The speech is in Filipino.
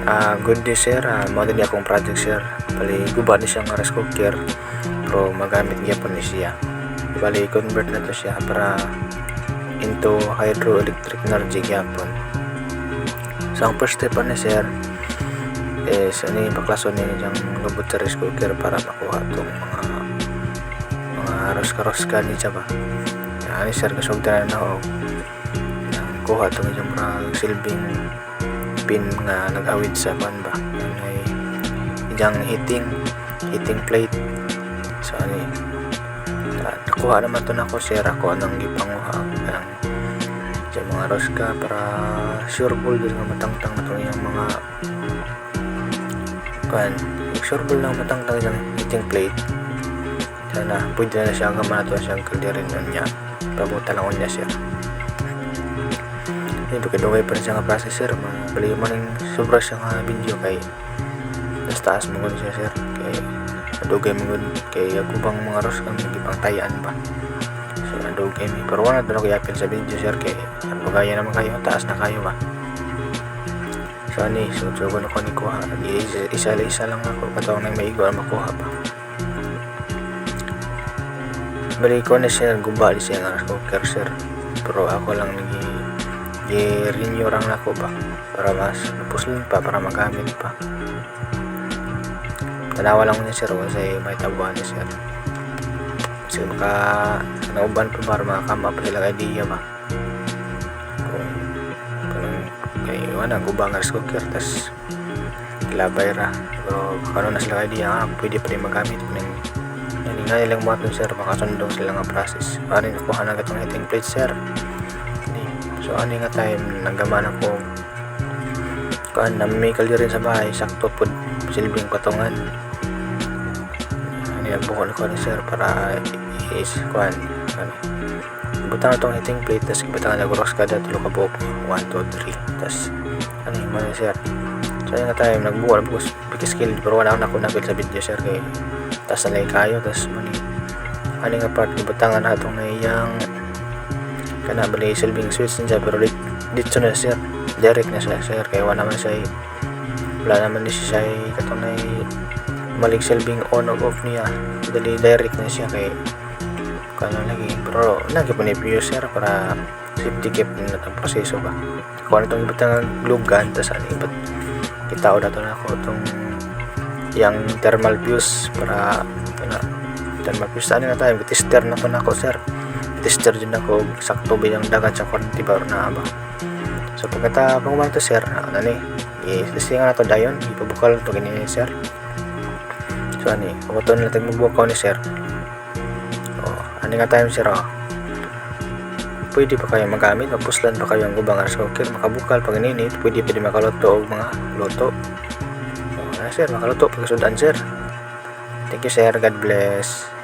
Good day sir, mao din akong project sir. Bali guba ni siya nga rice cooker pero magamit gyapon ni siya. Bali convert na to siya para into hydroelectric energy gyapon. So ang first step ni sir is ani baklason ni yang lubot sa rice cooker para makuha tong mga roska-roska ni siya ba. Ani sir kasugdan na ako kuha tong yung silbing pin nga nagawid sa pan ba ay ijang heating plate. So ani nakuha naman to nako sir ako anang gipanguha ang sa mga roska para sure ball din nga matangtang na to yung mga kan sure ball lang matangtang yung heating plate. Sana pwede na siya gamana to siyang kalderin niya pabuta lang niya sir. Ito kadungay pa rin siya nga processor bali man yung sobra siya nga video kay nas taas mo gud siya sir kay adugay mo gud kay gubang mga ros kami gipang tayaan ba. So adugay mi pero wala na ko yapil sa video sir kay bagaya naman kayo taas na kayo ba. So ani so ko ni kuha isa lang ako katong nang maigo ang makuha pa. Bali ko na sir guba di siya nga cooker sir pero ako lang i-renew lang ako ba para mas napuslin pa para magamit pa. Tanawa lang niya sir kasi may tabuhan niya sir kasi maka nauban pa para makakama pa silang idea ba kung kay wala gubang rice cooker tas kilabay ra pero kano na silang idea pwede pa rin magamit nga nilang mga sir makasundong sila nga process parin nakuha na gatong heating plate sir. So ani nga time naggamana ko kan nami kalderin sa bahay sakto pud silbing patungan. Ani buhol ko ni sir para is kuan butang tong heating plate tas butang na gross kada tulo ka buok 1 2 3 tas ani man sir. So ani nga time nagbuhol ko bigis skill pero wala ako nabil sa video sir kay tas nalay kayo tas ani nga part ni butangan atong na iyang kana bali silbing switch niya pero dito na sir direct na siya sir kaya wala naman siya katong na malig silbing on or off niya dali direct na siya kay kano lagi pero lagi po ni fuse sir para safety keep na itong proseso ba kung ano itong ibutang glue gun tas ano ibat kitao na ito na ako itong yung thermal fuse para thermal fuse ano na tayo tester na ito na ako sir tester din ako sakto bilang dagat sa 40 bar na ba. So pagkatapos to sir ano ni i-testing na to dayon ipabukal to gani sir. So ani auto na tag magbukaw ni sir ani nga time sir pwede pa kayo magamit mapuslan pa kayo ang gubang rice cooker makabukal pag ininit pwede makaluto og mga luto. So sir makaluto pagsudan sir. Thank you sir, God bless.